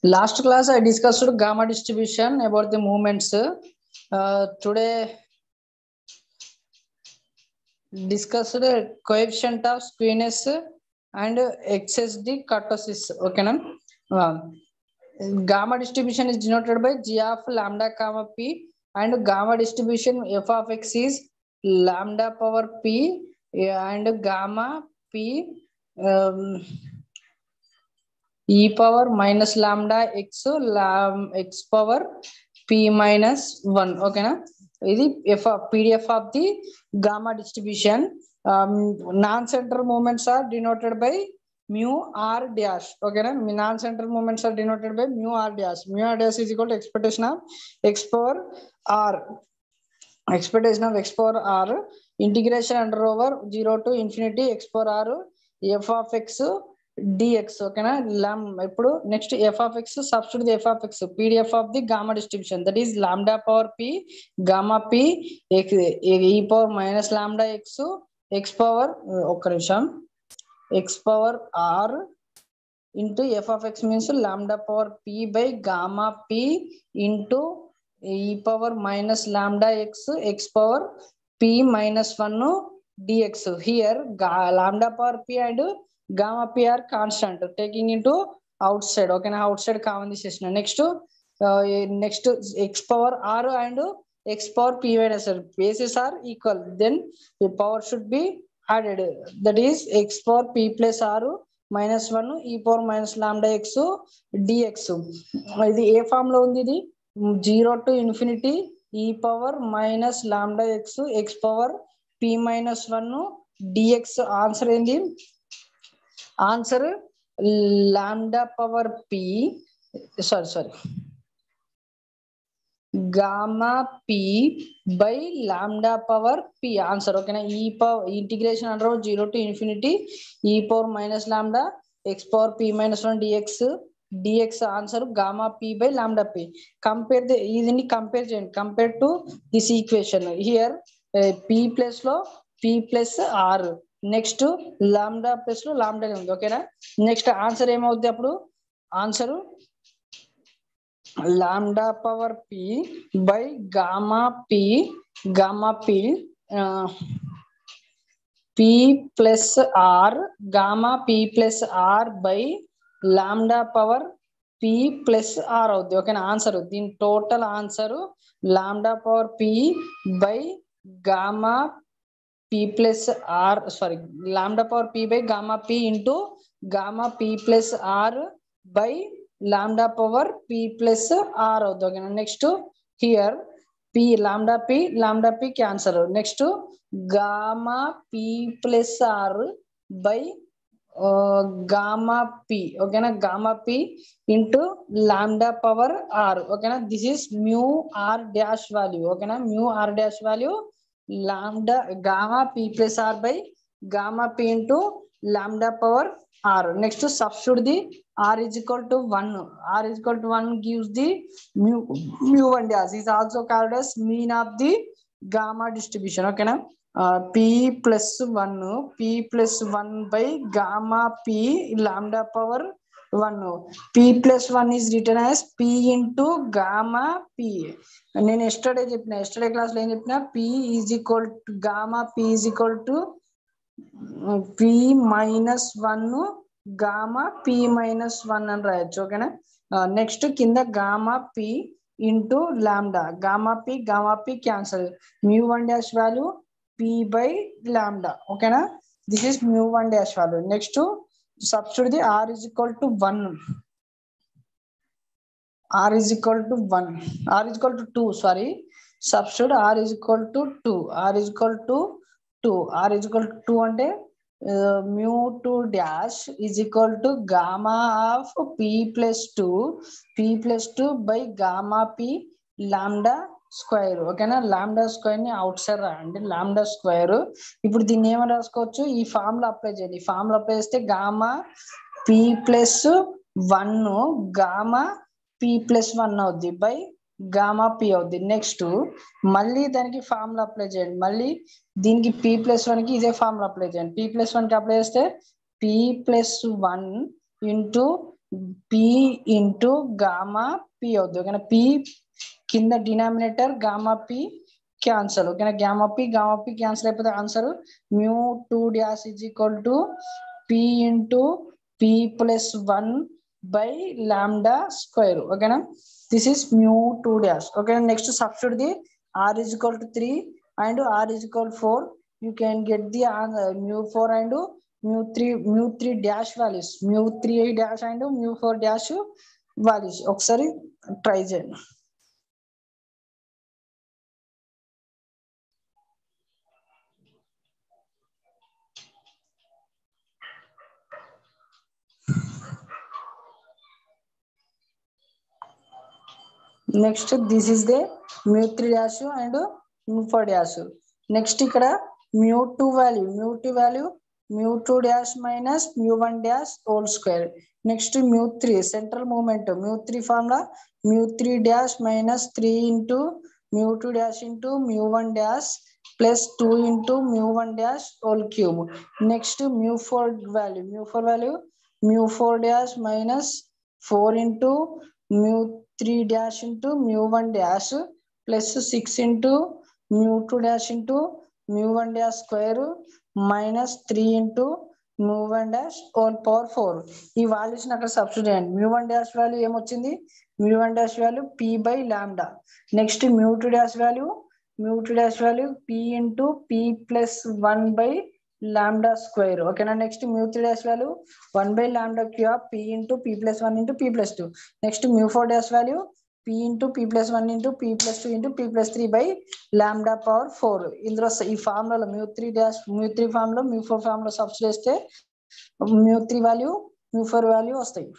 Last class I discussed gamma distribution about the movements. Today discussed coefficient of skewness and excess the kurtosis. Okay, gamma distribution is denoted by g of lambda comma p, and gamma distribution f of x is lambda power p and gamma p e power minus lambda x x power p minus 1. Okay na, ఇది pdf of the gamma distribution. Non-center moments are denoted by mu r dash. Okay na, non-center moments are denoted by mu r dash. Mu r dash is equal to expectation of x power r, expectation of x power r, integration under over 0 to infinity x power r f of x dx. ఓకేనా, ఇప్పుడు next f of x, substitute the f of x, pdf of the gamma distribution, that is lambda power p gamma p e power minus lambda x x power ఒక్క నిమిషం x power r into f of x means lambda power p by gamma p into e power minus lambda x x power p minus 1 dx. Here lambda power p and gamma p are constant, taking into outside. Okay na, outside common తీసేసిన. next x power r and x power p minus r, bases are equal, then the power should be added, that is x power p plus r minus 1 e power minus lambda x dx. ఇది ఏ form లో ఉంది? ఇది 0 to infinity e power minus lambda x x power p minus 1 dx. Answer ఏంది? Answer lambda power p, sorry gamma p by lambda power p answer. ఓకేనా, ఈ power integration అంటారు 0 to infinity e power minus lambda x power p minus 1 dx answer gamma p by lambda p. Compare దీన్ని compare చేయండి, compare to this equation. Here p plus లో p plus r, next lambda plus లో lambda ఉంది. ఓకేనా, next answer ఏమవుద్ది? అప్పుడు answer lambda power p by gamma p p plus r gamma p plus r by lambda power p plus r అవుద్ది. ఓకేనా, answer దీని total answer lambda power p by gamma p plus r, sorry, lambda power p by gamma p into gamma p plus r by lambda power p plus r అవుతుంది. ఓకేనా, next here p lambda p cancer, next gamma p plus r by gamma p. ఓకేనా, gamma p into lambda power r. ఓకేనా, this is mu r dash value. ఓకేనా, mu r dash value lambda gamma p plus r by gamma p into lambda power r. Next substitute the r is equal to 1. R is equal to 1 gives the mu 1 dash, is also called as mean of the gamma distribution. Okay na, p plus 1 by gamma p lambda power 1. p plus 1 is written as p into gamma p. నేను yesterday class లో ఏం చెప్పిన, p is equal to gamma p is equal to p minus 1 gamma p minus 1 అని రాయొచ్చు. ఓకేనా, next కింద gamma p into lambda, gamma p cancel, mu 1 dash value p by lambda. ఓకేనా, this is mu 1 dash value. Next substitute the r is equal to 1, r is equal to 2, sorry, substitute r is equal to 2, r is equal to 2 అంటే mu 2 dash is equal to gamma of p plus 2 by gamma p lambda square. ఓకేనా, lambda square ని out side రాయండి, lambda square. ఇప్పుడు దీన్ని ఏమని రాసుకోవచ్చు? ఈ form లో అప్లై చేయండి. ఈ ఫామ్ లో అప్లై చేస్తే gamma p plus 1 gamma p plus 1 అవుద్ది బై గామా p అవుద్ది. నెక్స్ట్ మళ్ళీ దానికి ఫార్ములా అప్లై చేయండి, మళ్ళీ దీనికి p plus 1 కి ఇదే ఫార్ములా అప్లై చేయండి. p plus 1 కి అప్లై చేస్తే p plus 1 into p into gamma p అవుతుంది ఓకేనా. p కింద డినామినేటర్ గామా p క్యాన్సల్ ఓకేనా. గామా p క్యాన్సల్ అయిపోతే answer mu 2 dash is equal to p into p plus 1 by lambda square ఓకేనా. This is mu 2 dash okay. Next substitute the r is equal to 3 and r is equal to 4. You can get the mu 4 and mu 3 dash values, mu 3 dash and mu 4 dash values ఒకసారి try చేయండి. Next this is the mu 3 dash and mu 4 dash. Next ఇక్కడ mu 2 value mu 2 dash minus mu 1 dash whole square. నెక్స్ట్ mu 3 central moment mu 3 formula mu 3 dash minus 3 into mu 2 dash into mu 1 dash plus 2 into mu 1 dash whole cube. Next mu 4 value mu 4 dash minus 4 into mu 3 dash into mu 1 dash plus 6 into mu 2 dash into mu 1 dash square minus 3 into mu 1 dash whole power 4. ఈ values అక్కడ substitute చేయండి. mu 1 dash value ఏమొచ్చింది, mu 1 dash value p by lambda. Next mu 2 dash value p into p plus 1 by lambda square ఓకేనా. Next mu 3 dash value 1 by lambda cube p into p plus 1 into p plus 2. Next mu 4 dash value p into p plus 1 into p plus 2 into p plus 3 by lambda power 4. ఇందులో ఈ ఫార్ములాలో mu 3 formula mu 4 formula substitute చేస్తే mu 3 value mu 4 value వస్తాయి.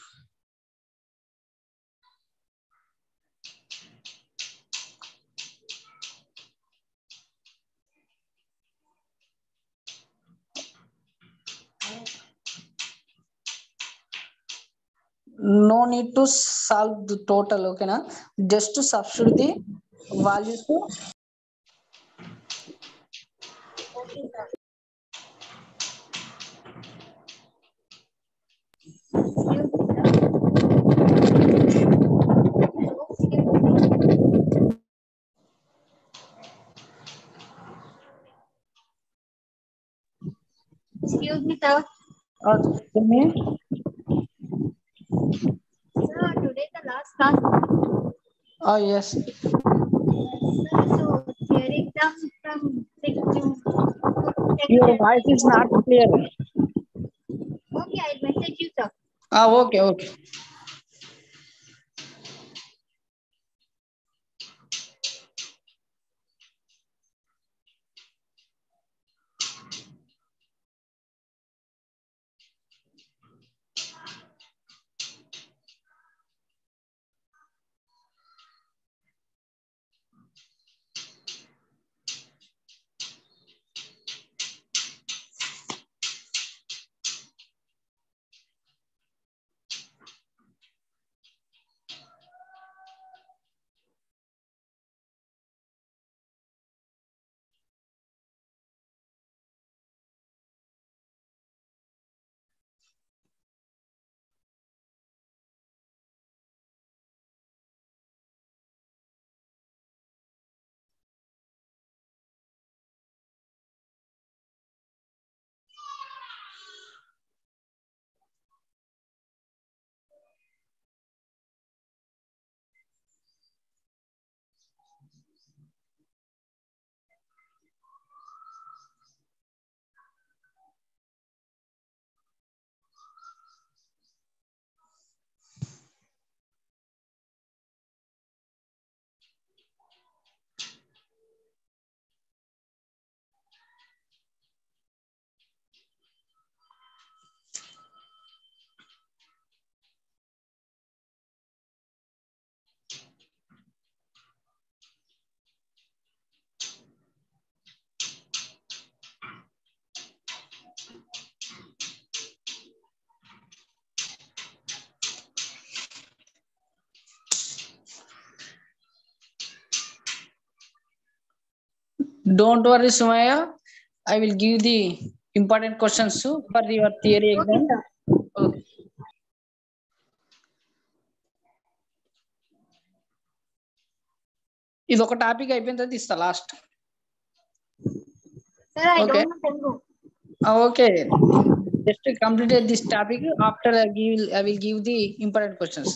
No need to solve the total ఓకేనా. Just substitute the values. Excuse me, sir. Sir, today the last class. Oh yes. So theory exam from 6 June. Your voice is not clear. Okay, I'll message you, sir. Okay. Don't worry, Sumaya. I will give the important questions for your theory exam. Okay, sir. Okay. ఇది ఒక topic అయిపోయిన తర్వాత ఇస్తా last. Sir, I Okay. don't know Telugu. Okay. Just to complete this topic, after I will give the important questions.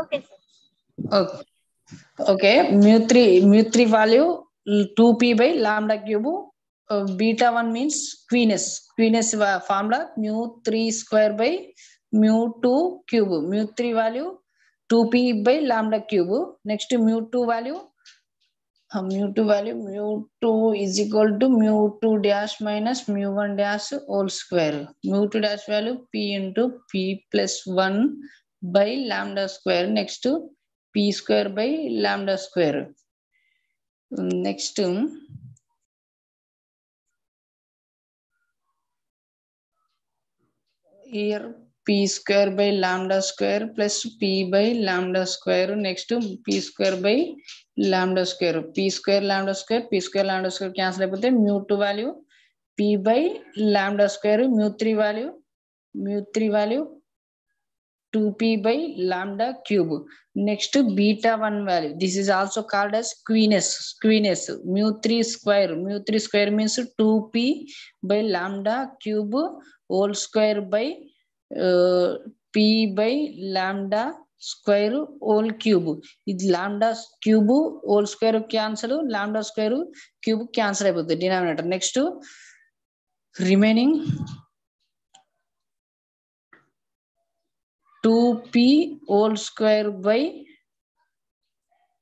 Okay, sir. Okay. Okay. mu3 value 2p by lambda cube. Beta 1 means queeness formula mu3 square by mu2 cube. mu3 value 2p by lambda cube. Next mu2 value mu2 is equal to mu2 dash minus mu1 dash whole square. mu2 dash value p into p plus 1 by lambda square. Next p square by lambda square. Next here p square by lambda square plus p by lambda square. Next p square by lambda square. p square lambda square cancel అయిపోతే mu2 value p by lambda square. mu3 value 2p by lambda cube. Next beta 1 value, this is also called as queeness. mu3 square means 2p by lambda cube whole square by p by lambda square whole cube. ఇది lambda cube whole square cancel, lambda square cube cancel అయిపోతుంది denominator. Next remaining 2p whole square by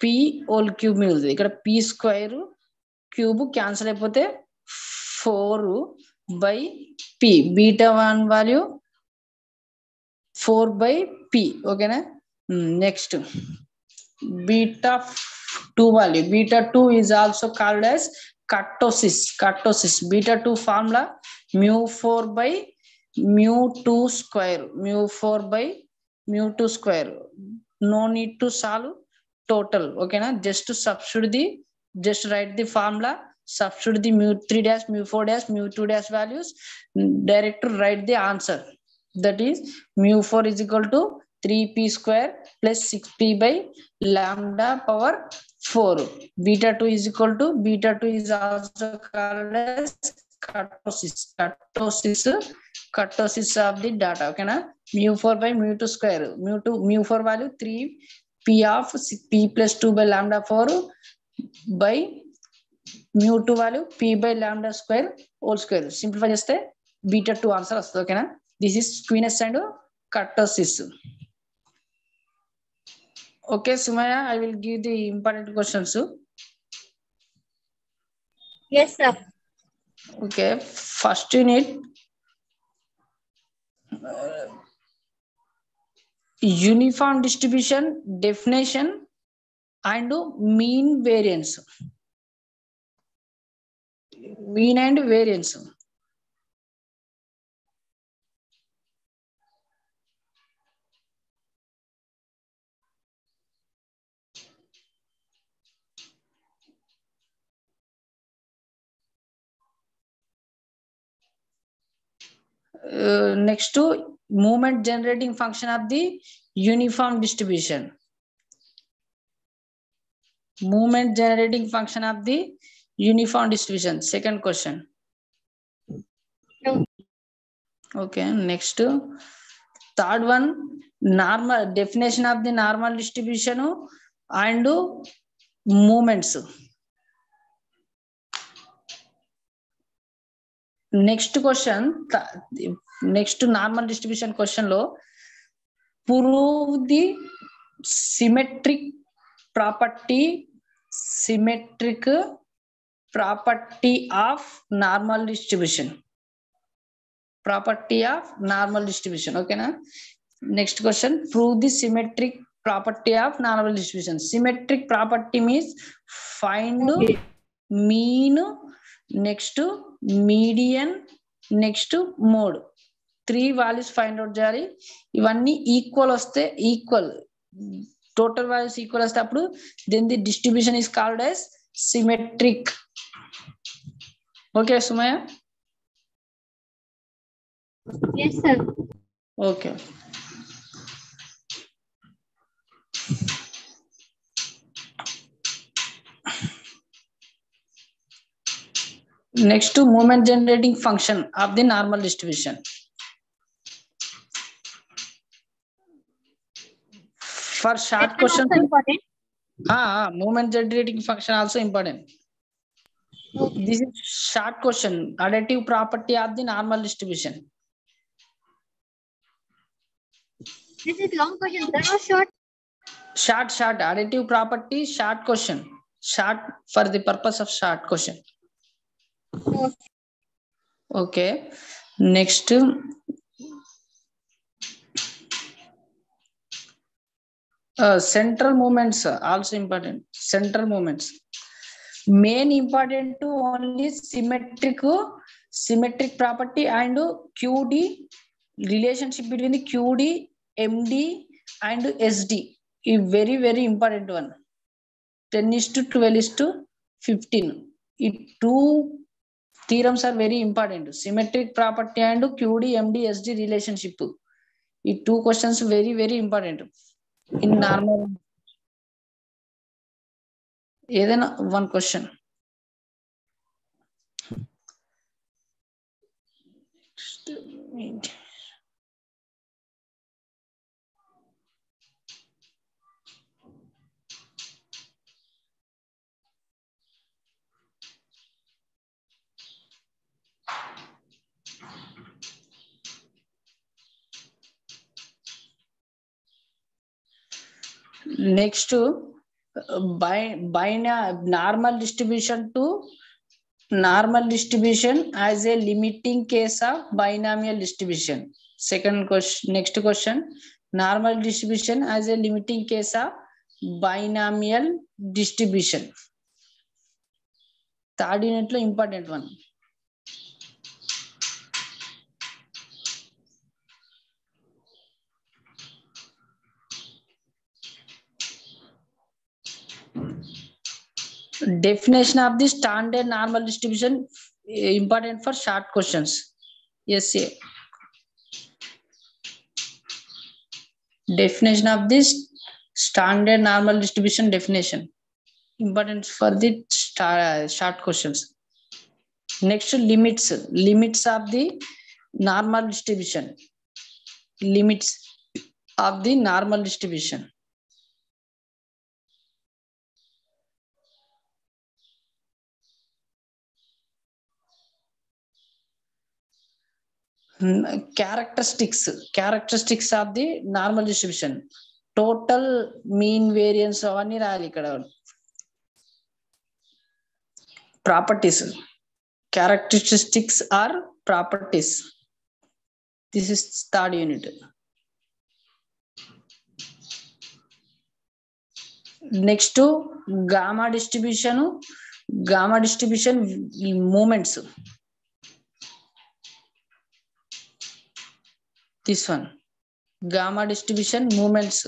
p whole cube మిగులుతుంది. ఇక్కడ p square cube cancel అయిపోతే 4 by p. beta 1 value 4 by p. ఓకేనా. Next beta 2 value, beta 2 is also called as kurtosis. beta 2 formula mu4 by mu2 square. mu4 by mu2 square. No need to solve total. ఓకేనా. just write the formula, substitute the mu3 dash, mu4 dash, mu2 dash values, direct to write the answer. That is mu4 is equal to 3p square plus 6p by lambda power 4. beta 2 is equal to, beta 2 is also called as kurtosis of the data. Okay na. mu4 by mu2 square. mu4 value 3p of p plus 2 by lambda 4 by mu2 value p by lambda square whole square. Simplify చేస్తే beta 2 answer వస్తుంది. ఓకేనా. This is queeness and kurtosis. Okay, Sumaya, I will give the important questions. Yes, sir. Okay, first unit uniform distribution definition and mean variance. Mean and variance. Next to movement generating function of the uniform distribution. Movement generating function of the uniform distribution. Second question. No. Okay, next third one, normal definition of the normal distribution and movements. Next question, next normal distribution question lo prove the symmetric property of normal distribution. Okay na. Next question, prove the symmetric property of normal distribution. Symmetric property means find mean, next median, next mode. 3 values find out చేయాలి. ఇవన్నీ equal వస్తే, equal total values equal వస్తే అప్పుడు then the distribution is called as symmetric. Okay Sumayya. Yes, sir. Okay. Next to moment generating function of the normal distribution. For short question, also important. moment generating function also important. Okay. This is short question. Additive property of the normal distribution. This is long question. That was short. Short. Additive property, short question. Short for the purpose of short question. Okay. Okay. Next. Central movements also important. Central movements. Main important to only symmetric property and QD relationship between the QD, MD and SD. A very important one. 10:12:15. Two theorems are very important. Symmetric property and QD, MD, SD relationship. These two questions very important. In normal, either one question. Next to normal distribution to normal distribution as a limiting case of binomial distribution. Second question, next question, normal distribution as a limiting case of binomial distribution. Third unit lo important one. Definition of the standard normal distribution important for short questions. Yes, yeah. Definition of this standard normal distribution definition important for the short questions. Next, limits of the normal distribution. Limits of the normal distribution. Characteristics of the normal distribution. Total mean variance avani raali ikkada. Properties. Characteristics are properties. This is third unit. Next to gamma distribution moments. This one, gamma distribution moments.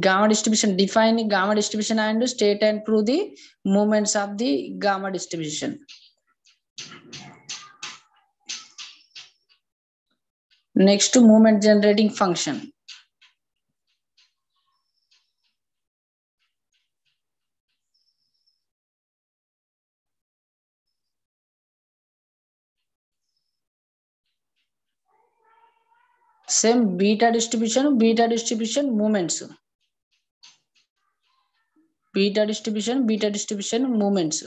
Gamma distribution, define gamma distribution and state and prove the moments of the gamma distribution. Next to moment generating function. Same beta distribution moments. Beta distribution moments.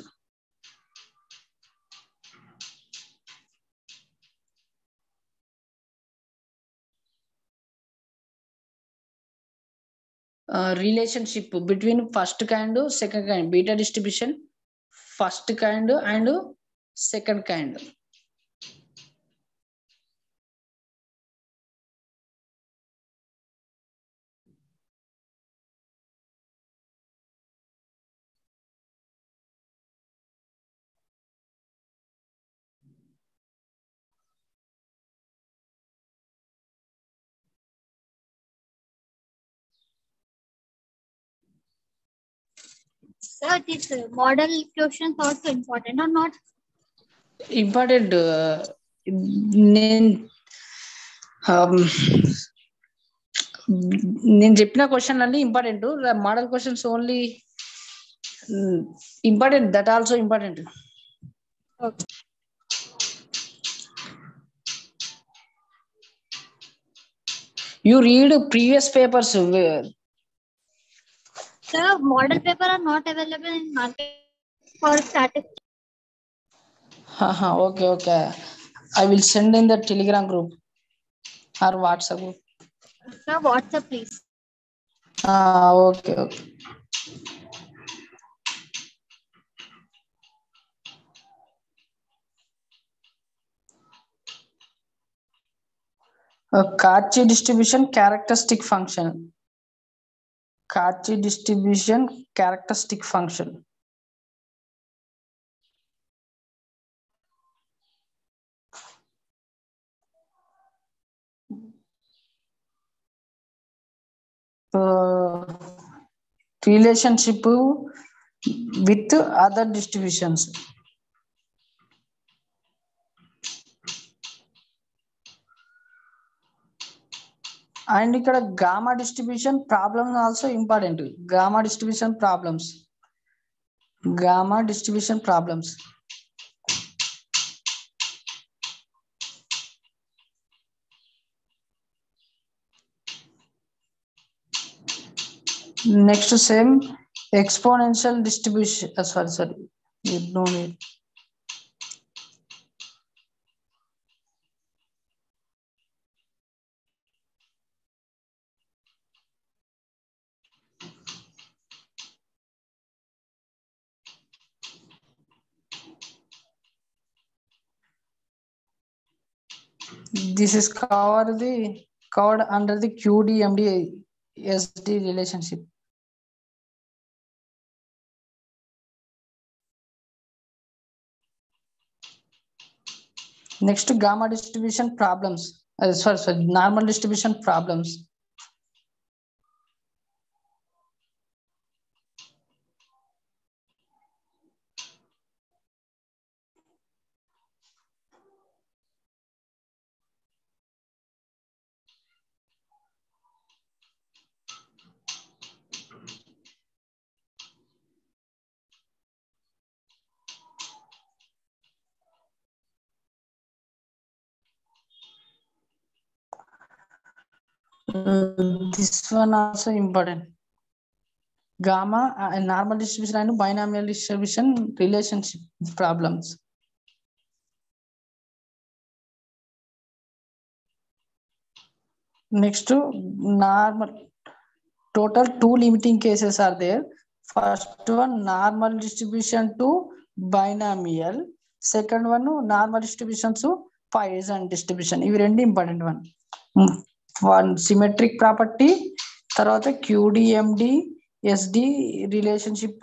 Relationship between first kind and second kind. Beta distribution, first kind and second kind. Sir, this model questions also important or not? Important. నేను చెప్పిన question అన్ని important model questions only Important, that also important. Okay. You read previous papers. Sir, model paper are not available in market for statistics. Okay, okay. I will send in the Telegram group or WhatsApp group. Sir, WhatsApp please. Okay, okay. Cauchy distribution characteristic function. Cauchy distribution characteristic function. Relationship with other distributions. And ఇక్కడ gamma distribution problems also important. Gamma distribution problems. Gamma distribution problems. Next same exponential distribution. Sorry. You don't need. This is covered under the QDMD SD relationship. Next, gamma distribution problems. Sorry, normal distribution problems. This one also important. Gamma and normal distribution and binomial distribution relationship problems. Next to normal, total two limiting cases are there. First one, normal distribution to binomial. Second one, normal distribution to Poisson distribution. Ivi rendu important one. One symmetric property, తర్వాత QDMD SD relationship,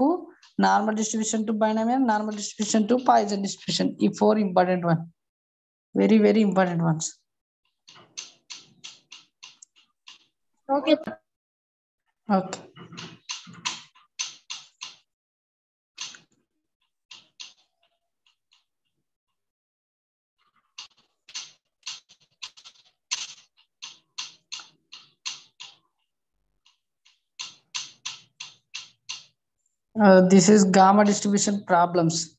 normal distribution to binomial, normal distribution to Poisson distribution. ఈ four important one. Very, very important ones. Okay. Okay. This is gamma distribution problems.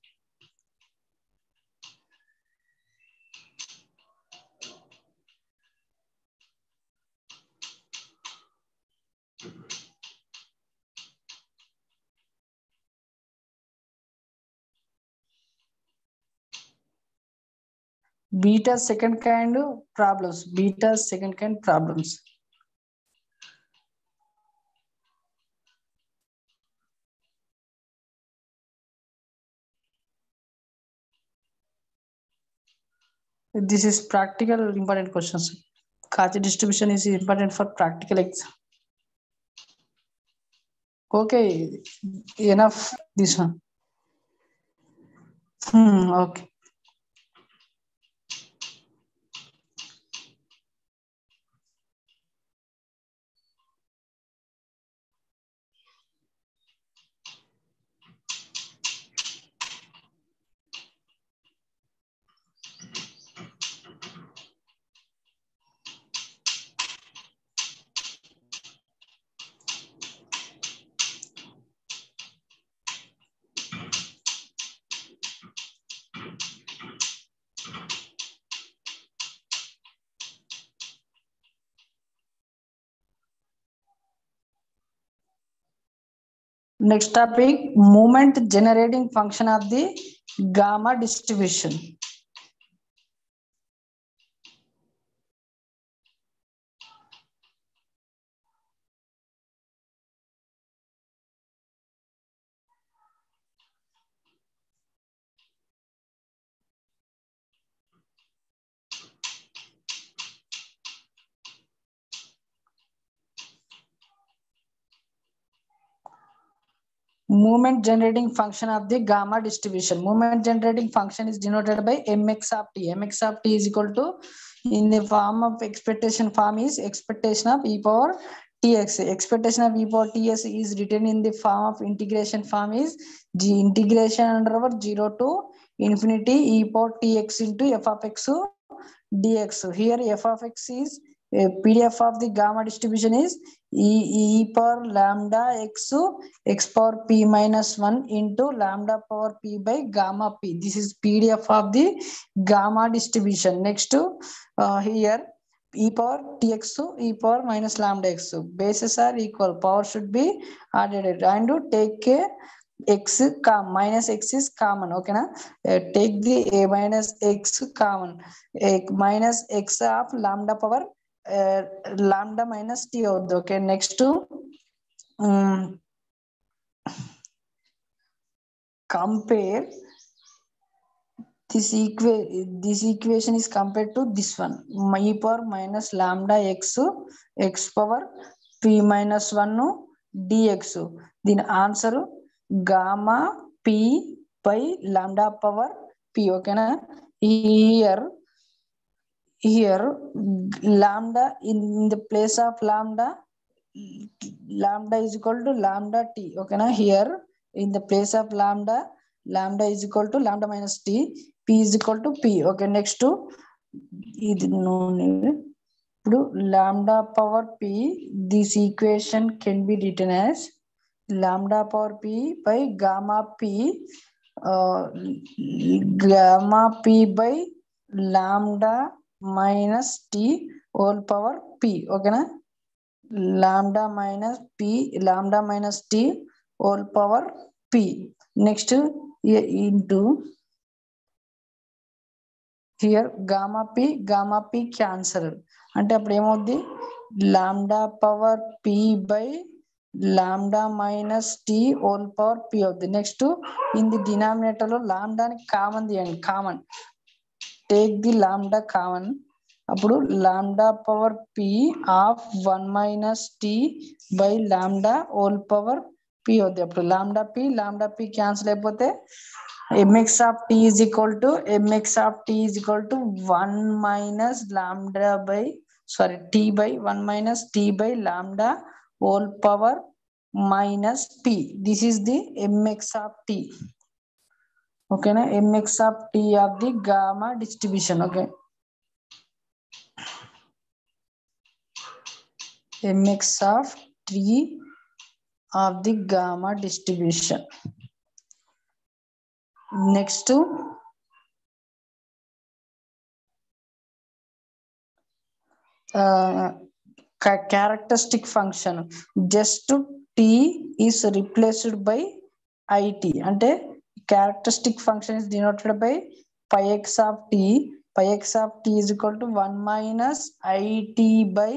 Beta second kind problems. Beta second kind problems. This is practical important questions. Cauchy distribution is important for practical exam. Okay, enough this one. Okay. Next topic, moment generating function of the gamma distribution. Moment generating function of the gamma distribution. Moment generating function is denoted by mx of t. Mx of t is equal to, in the form of expectation form, is expectation of e power tx. Expectation of e power tx is written in the form of integration form is g integration under over 0 to infinity e power tx into f of x dx. Here f of x is PDF of the gamma distribution is e power lambda x power p minus 1 into lambda power p by gamma p. This is PDF of the gamma distribution. Next here e power tx e power minus lambda x. Bases are equal. Power should be added and take a x minus x is common. Okay na? Take the a minus x common. A minus x of lambda power lambda minus t. Okay, next to compare this equation is compared to this one, e power minus lambda x power p minus 1 dx. Then answer gamma p by lambda power p. Okay na? Here lambda, in the place of lambda is equal to lambda t. Okay na? Here in the place of lambda is equal to lambda minus t, p is equal to p. Okay, next to lambda power p, this equation can be written as lambda power p by gamma p by lambda minus t whole power p. Okay na? Lambda minus t whole power p. Next into here gamma p cancel. అంటే అప్పుడు ఏమవుద్ది, lambda power p by lambda minus t whole power p అవుద్ది. Next in the denominator లో lambda ని common తీయండి. Common take the lambda common. అప్పుడు lambda power p of 1 minus t by lambda whole power p అవుద్ది. అప్పుడు lambda p cancel అయిపోతే mx of t is equal to 1 minus lambda by t by 1 minus t by lambda whole power minus p. This is the mx of t. Okay na? Mx of t of the gamma distribution. Okay, mx of t of the gamma distribution. Next characteristic function, just t is replaced by it. అంటే characteristic function is denoted by pi x of t. Pi x of t is equal to 1 minus it by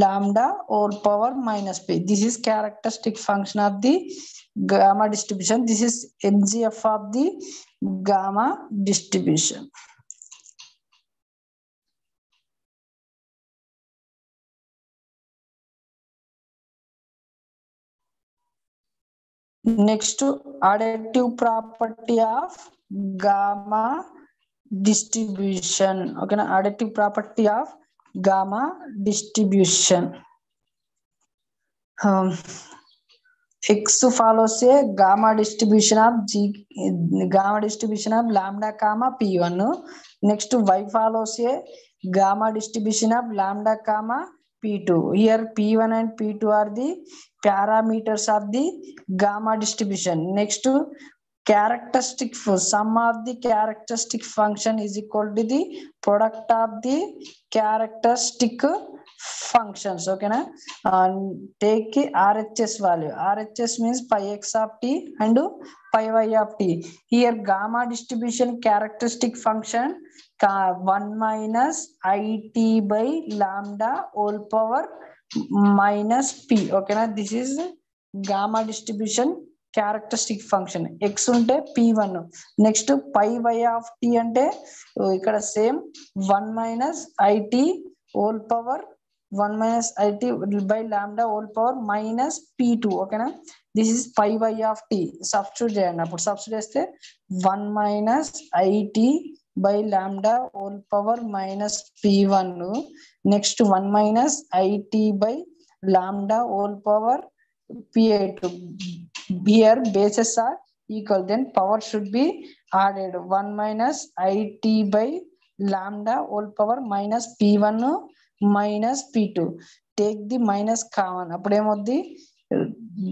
lambda whole power minus p. This is characteristic function of the gamma distribution. This is MGF of the gamma distribution. Next, additive property of gamma distribution. Okay, na? Additive property of gamma distribution. X follows a gamma distribution of lambda comma p1. Next y follows a gamma distribution of lambda comma p2. Here p1 and p2 are the parameters of the gamma distribution. Next characteristic sum of the characteristic function is equal to the product of the characteristic functions. Okay na? Take RHS value. RHS means pi x of t and pi y of t. Here gamma distribution characteristic function 1 minus it by lambda whole power minus p. Okay na? This is gamma distribution characteristic function. X unte p1. Next pi y of t ante ikkada same 1 minus it whole power 1 minus it by lambda whole power minus p2. Okay na? This is pi y of t. Substitute cheyandi. Appudu substitute cheste 1 minus it by lambda whole power minus p1. Next 1 minus it by lambda whole power p8. Here bases are equal, then power should be added. 1 minus it by lambda whole power minus p1 minus p2. Take the minus common. Appudu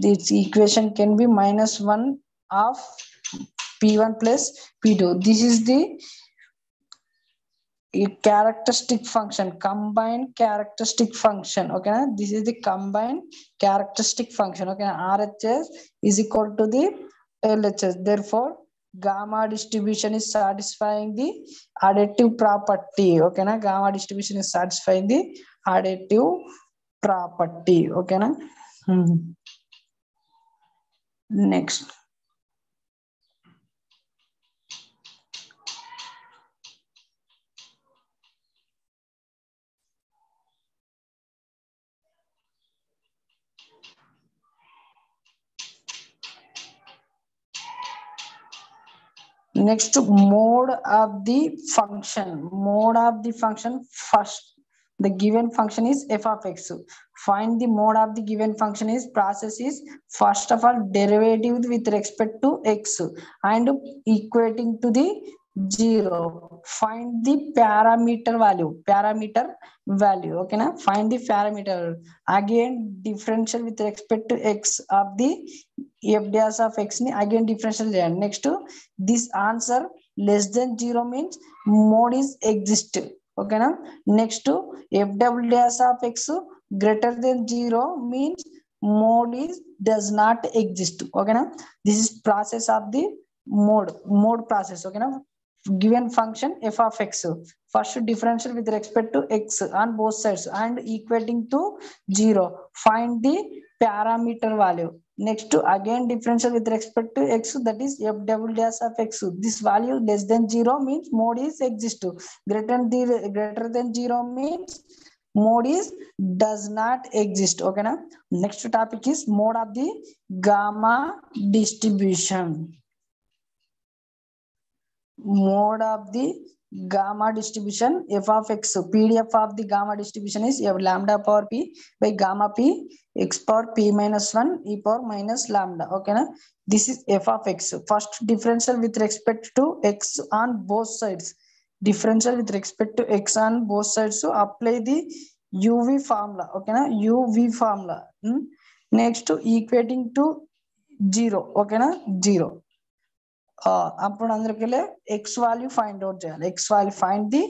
this equation can be minus 1 of p1 plus p2. This is the characteristic function, combined characteristic function. Okay, this is the combined characteristic function. Okay, RHS is equal to the LHS. Therefore gamma distribution is satisfying the additive property. Okay na? Gamma distribution is satisfying the additive property. Okay na? Next, next mode of the function. Mode of the function. First the given function is f of x. Find the mode of the given function is process is first of all derivative with respect to x and equating to the 0. Find the parameter value. Okay na? Find the parameter. Again differential with respect to x of the f dash of x ni again differential cheyandi. Next this answer less than 0 means mode is exist. Okay na? Next f double dash of x greater than 0 means mode is does not exist. Okay na? This is process of the mode process. Okay na? Given function f of x, first differential with respect to x on both sides and equating to 0. Find the parameter value. Next again differential with respect to x, that is f double dash of x. This value less than 0 means mode is exist. Greater than 0 means mode is does not exist. Okay na? Next topic is mode of the gamma distribution. Mode of the gamma distribution f of x. PDF of the gamma distribution is f lambda power p by gamma p x power p minus 1 e power minus lambda. Okay na? This is f of x. First differential with respect to x on both sides. Differential with respect to x on both sides. So apply the uv formula. Okay na? uv formula. Next equating to 0. Okay na? 0. అప్పుడు అందరికెళ్ళి X value find out చేయాలి. X value find the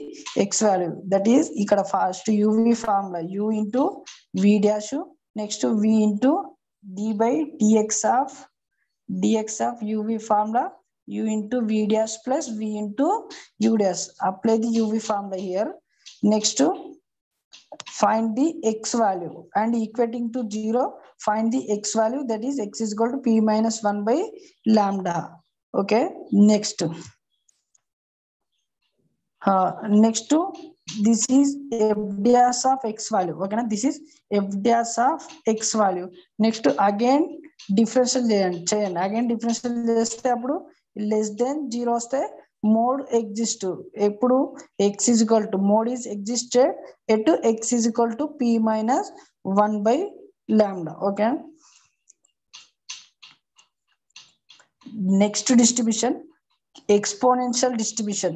X value, that is ఇక్కడ first UV formula U into V dash, next V into D by DX of UV formula u into v dash plus v into u dash. Apply the uv formula here. Next find the x value and equating to 0 find the x value, that is x is equal to p minus 1 by lambda. Okay, next this is f dash of x value. Okay na? This is f dash of x value. Next again differential చేయండి. Again differential చేస్తే అప్పుడు less than 0 వస్తే mode exist. ఎప్పుడు x is equal to mode is existed at x is equal to p minus 1 by lambda. Okay, next distribution, exponential distribution.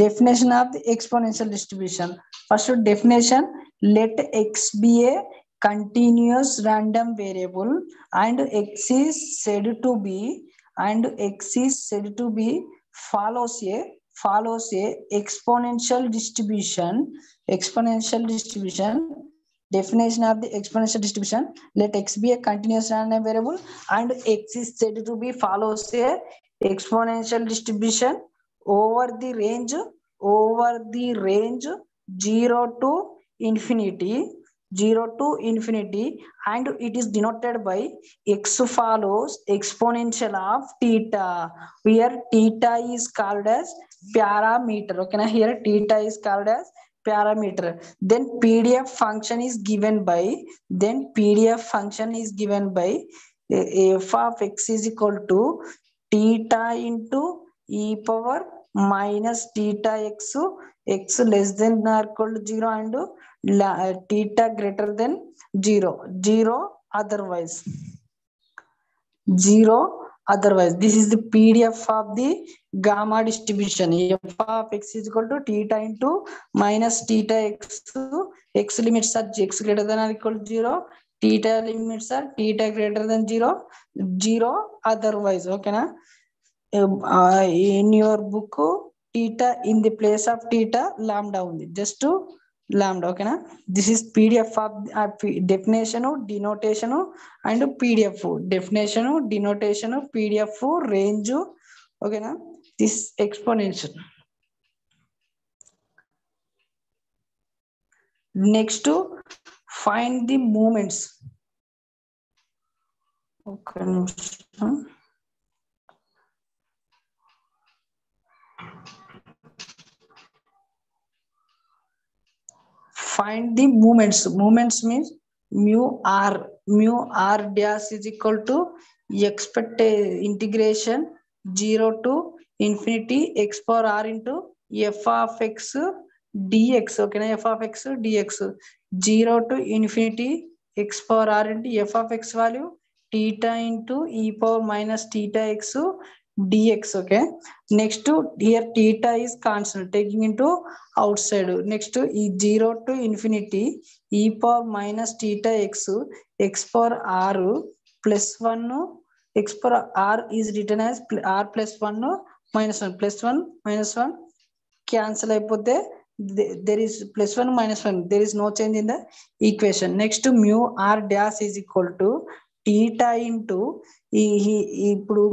Definition of the exponential distribution. First definition, let x be a continuous random variable and x is said to be follows a follows a exponential distribution. Definition of the exponential distribution: let x be a continuous random variable and x is said to be follows a exponential distribution over the range 0 to infinity and it is denoted by x follows exponential of theta. Here theta is called as parameter. Okay, now here theta is called as parameter. Then PDF function is given by f of x is equal to theta into e power minus theta x less than or equal to 0 and theta greater than 0 otherwise. This is the PDF of the gamma distribution. F of x is equal to theta into minus theta x limits are x greater than or equal to 0, theta limits are theta greater than 0 otherwise. Okay na? In your book theta in the place of theta lambda undi, just to lambda. Okay na? This is PDF of definition, denotation and PDF. Definition, denotation, PDF, range. Okay na? This exponential. Next to find the moments. Okay. Find the moments. Moments means mu r dash is equal to expected integration 0 to infinity x power r into f of x dx. Okay, na? F of x dx 0 to infinity x power r into f of x value theta into e power minus theta x dx. Okay, next to here theta is constant taking into outside. Next to 0 to infinity e power minus theta x power r plus 1 x power r is written as r plus 1 minus 1 plus 1 minus 1 cancel అయిపోతే there is plus 1 minus 1, there is no change in the equation. Next to mu r dash is equal to theta into ఇప్పుడు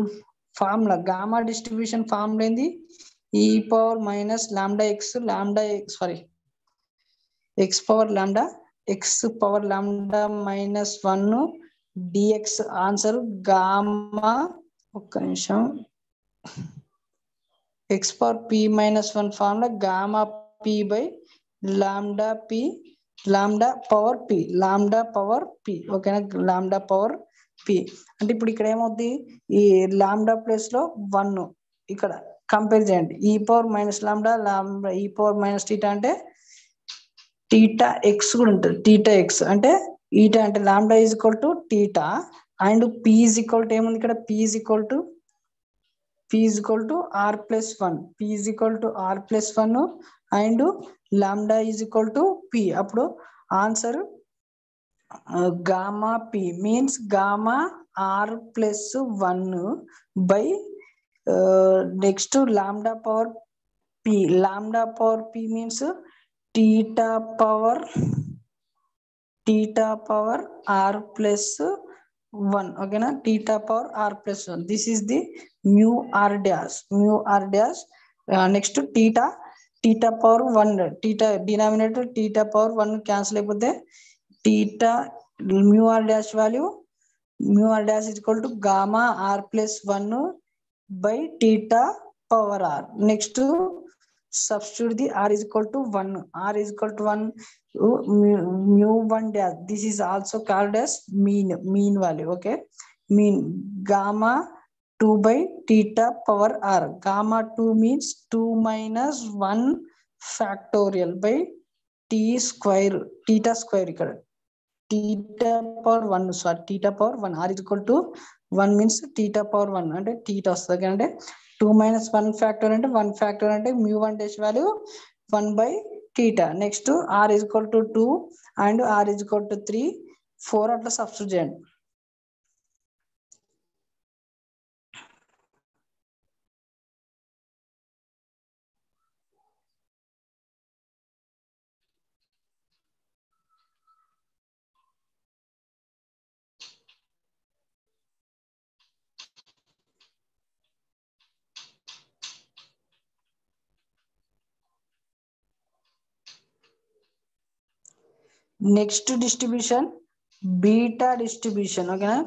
formula gamma distribution formula ఏంది e power minus lambda x x power lambda minus 1 dx answer gamma ఒక్క నిమిషం x power p minus 1 formula gamma p by lambda power p ఓకేనా lambda power p అంటే ఇప్పుడు ఇక్కడ ఏమవుద్ది ఈ లాంబ్డా ప్లస్ లో 1 ఇక్కడ కంపేర్ చేయండి e power minus lambda e power minus theta అంటే theta x కూడా ఉంటుంది theta x అంటే ఈటా అంటే lambda is equal to theta and p is equal to ఏముంది ఇక్కడ p is equal to r plus 1 and lambda is equal to p. అప్పుడు answer gamma p means gamma r plus 1 by next to lambda power p means theta power r plus 1. Okay na? Theta power r plus 1. This is the mu r dash. Next to theta power 1, theta denominator theta power 1 cancel అయిపోతే theta mu r dash is equal to gamma r plus 1 by theta power r. Next to substitute the r is equal to 1 mu 1 dash. This is also called as mean value. Okay, mean gamma 2 by theta power r. Gamma 2 means 2 minus 1 factorial by theta square ఇక్కడ theta power 1 theta power 1 r is equal to 1 means theta power 1 అంటే theta వస్తుంది అంటే 2 minus 1 factor అంటే 1 factor అంటే mu 1 dash value 1 by theta. Next r is equal to 2 and r is equal to 3 4 అట్లా substitute చేయండి. Next distribution, beta distribution. Okay,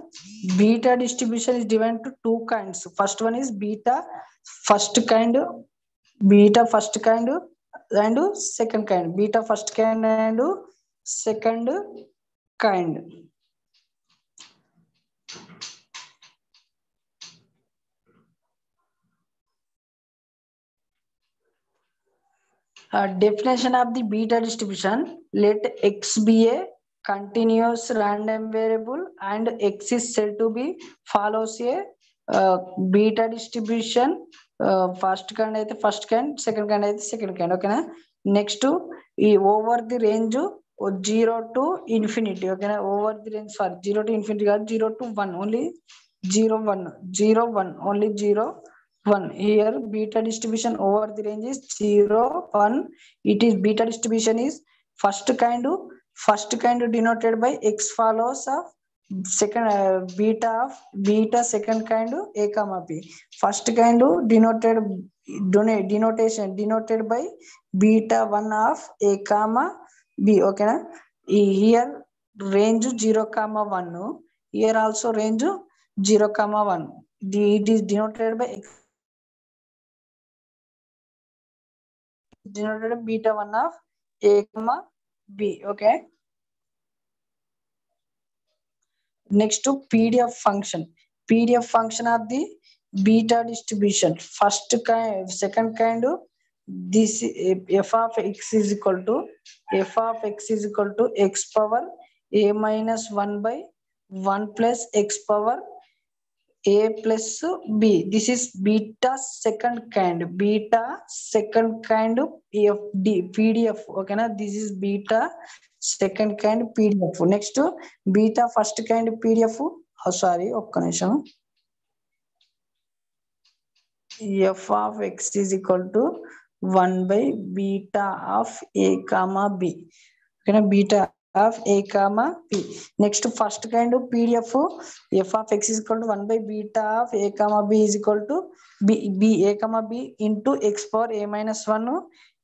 beta distribution is divided to two kinds. First one is beta first kind, beta first kind and second kind. Beta first kind and second kind. Definition of the beta distribution: let x be a continuous random variable and x is said to be follows a beta distribution. First kind అయితే first kind, second kind అయితే second kind. Okay, next over the range 0 to infinity. Okay, over the range for 0 to infinity, 0 to 1 only 0 1 0 1 only 0 1. Here beta distribution over the range is 0 1. It is beta distribution is first kind denoted by x follows of second beta second kind a comma b. First kind denotation denoted by beta 1 of a comma b. Okay na? Here range 0 comma 1. Here also range 0 comma 1. It is denoted by x denoted beta 1 of a comma b. Okay, next to PDF function. PDF function of the beta distribution. First kind, second kind, this f of x is equal to x power a minus 1 by 1 plus x power a plus b. This is beta second kind PDF. Okay na? This is beta second kind PDF. Next beta first kind PDF. Sorry, ఒక్క నిమిషం. f of x is equal to 1 by beta of a comma b. Okay na? Beta of a comma b. Next first kind of PDF, f of x is equal to 1 by beta of a comma b is equal to b a comma b into x power a minus 1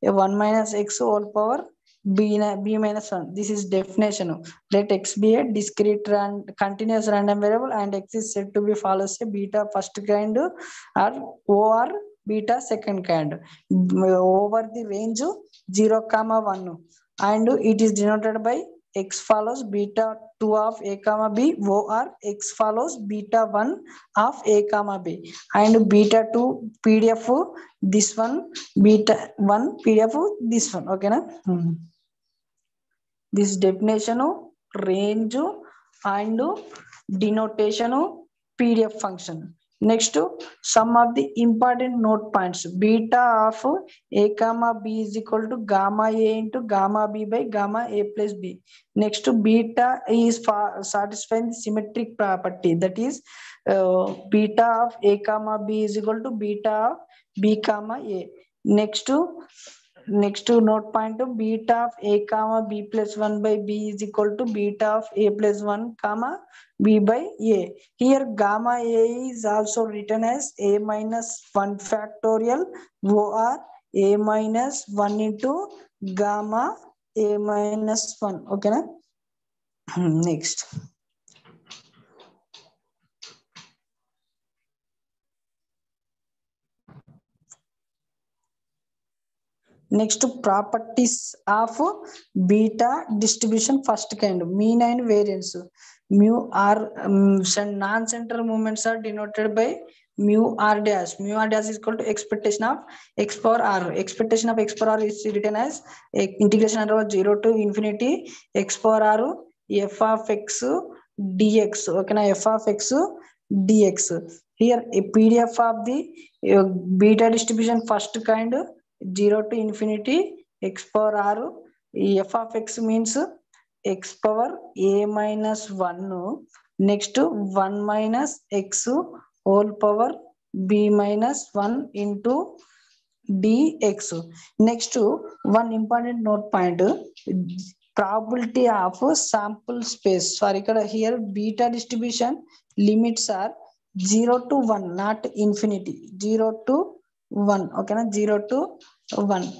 1 minus x whole power b minus 1. This is definition. Let x be a discrete continuous random variable and x is said to be follows a beta first kind or beta second kind over the range 0 comma 1, and it is denoted by x follows beta 2 of a comma b or x follows beta 1 of a comma b, and beta 2 PDF this one, beta 1 PDF this one. Okay na? This definition range and denotation PDF function. Next, some of the important note points. Beta of a comma b is equal to gamma a into gamma b by gamma a plus b. Next, beta is satisfying the symmetric property, that is beta of a comma b is equal to beta of b comma a. Next to note point of beta of a comma b plus 1 by b is equal to beta of a plus 1 comma b by a. Here gamma a is also written as a minus 1 factorial or a minus 1 into gamma a minus 1. Okay na? Next. Next, properties of beta distribution first kind, mean and variance. Mu r non-central movements are denoted by mu r dash. Mu r dash is equal to expectation of x power r. Expectation of x power r is written as integration under 0 to infinity x power r f of x dx. Okay na? F of x dx. Here a PDF of the beta distribution first kind 0 to infinity x power r. F of x means x power a minus 1. Next 1 minus x whole power b minus 1 into dx. Next, one important note point, probability of sample space. Sorry, here beta distribution limits are 0 to 1, not infinity. 0 to 1. Okay na? 0 to 1.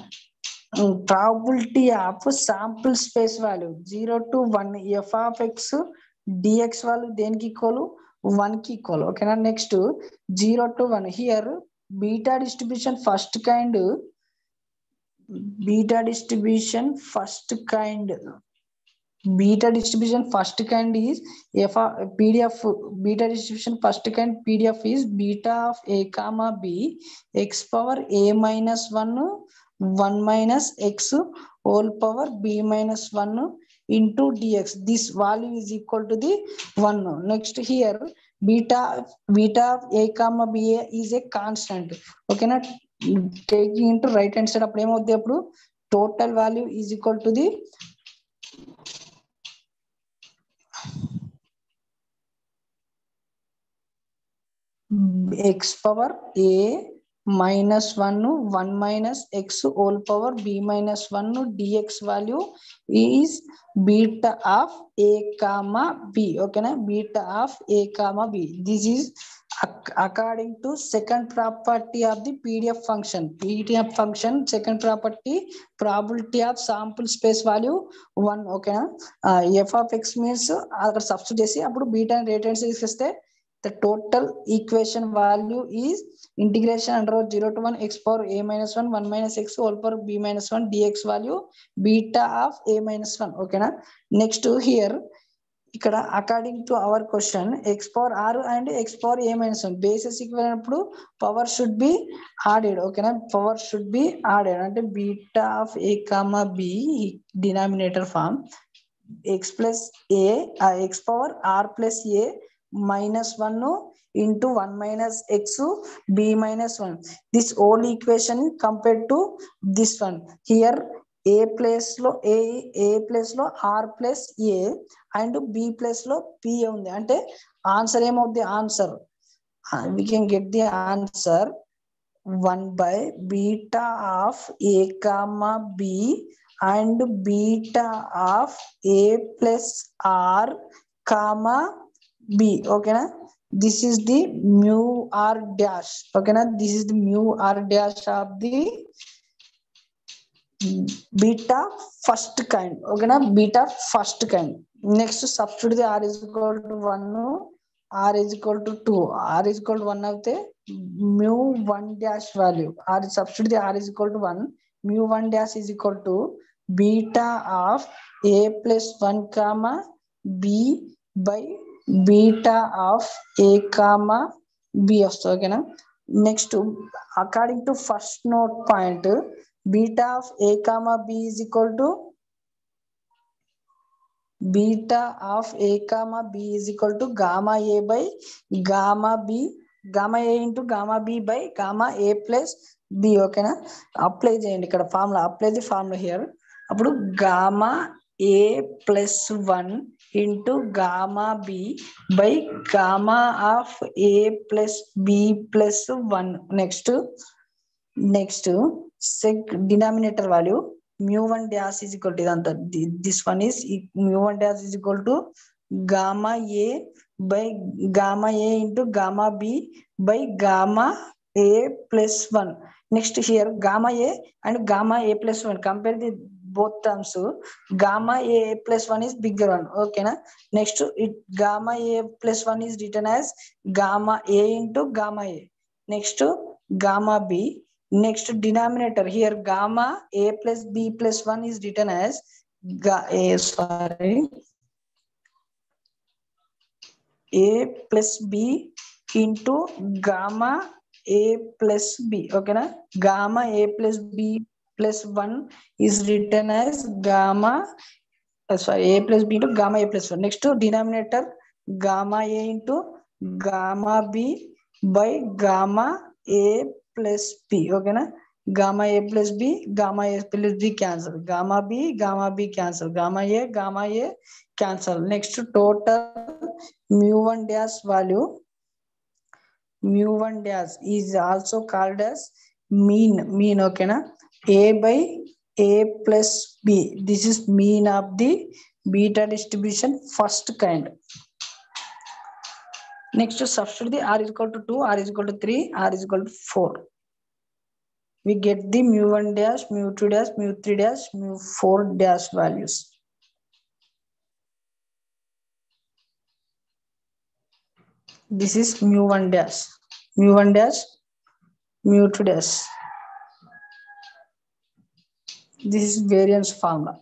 probability of sample space value 0 to 1 f of x dx value దేనికి equal 1 కి equal ఓకేనా next 0 to 1 here beta distribution first kind beta distribution first kind is f of pdf beta distribution first kind pdf is beta of a comma b x power a minus 1 1 minus x whole power b minus 1 into dx. This value is equal to the 1. Next here beta of a comma b is a constant. Okay na, taking into right hand side appudu em avuddi appudu total value is equal to the x power a minus 1 1 minus x whole power b minus 1 dx value is beta of a comma b. Okay na, beta of a comma b. This is according to second property of the pdf function second property probability of sample space value 1. Okay na, f of x means agar substitute chesi appudu beta and rate and iske the total equation value is integration under 0 to 1 x power a minus 1 1 minus x whole power b minus 1 dx value beta of a minus 1. Okay na, next here ikkada according to our question x power r and x power a minus 1 bases equal appudu power should be added. Okay na, power should be added ante beta of a comma b denominator form x plus a x power r plus a minus 1 into 1 minus x b minus 1. This whole equation compared to this one here a place lo a place lo r plus a and b place lo p undi ante answer em avuddi answer we can get the answer 1 by beta of a comma b and beta of a plus r comma b. Okay na, this is the mu r dash. Okay na, this is the mu r dash of the beta first kind. Okay na, beta first kind. Next substitute the r is equal to 1 r is equal to 2 r is equal to 1 avute mu 1 dash value r substitute the r is equal to 1 mu 1 dash is equal to beta of a plus 1 comma b by beta of a comma b వస్తుంది ఓకేనా next according to first note point beta of a comma b is equal to beta of a comma b is equal to gamma a by gamma b gamma a into gamma b by gamma a plus b. ఓకేనా, apply చేయండి ఇక్కడ formula apply the formula here అప్పుడు gamma a plus 1 into gamma b by gamma of a plus b plus 1. Next denominator value mu 1 dash is equal to idantha this one is mu 1 dash is equal to gamma a by gamma a into gamma b by gamma a plus 1. Next here gamma a and gamma a plus 1 compare the both terms gamma a plus 1 is bigger one. Okay na, next gamma a plus 1 is written as gamma a into gamma a. Next gamma b. Next denominator here gamma a plus b plus 1 is written as a plus b into gamma a plus b. Okay na, gamma a plus b plus 1 is written as gamma a plus b into gamma a plus 1. Next denominator gamma a into gamma b by gamma a plus b. Okay na, gamma a plus b gamma a plus b cancel, gamma b cancel, gamma a cancel. Next total mu 1 dash value mu 1 dash is also called as mean. Okay na, a by a plus b, this is mean of the beta distribution first kind. Next substitute the r is equal to 2 r is equal to 3 r is equal to 4. we get the mu1 dash, mu2 dash, mu3 dash, mu4 dash values. This is mu1 dash, mu1 dash, mu2 dash. This is variance formula.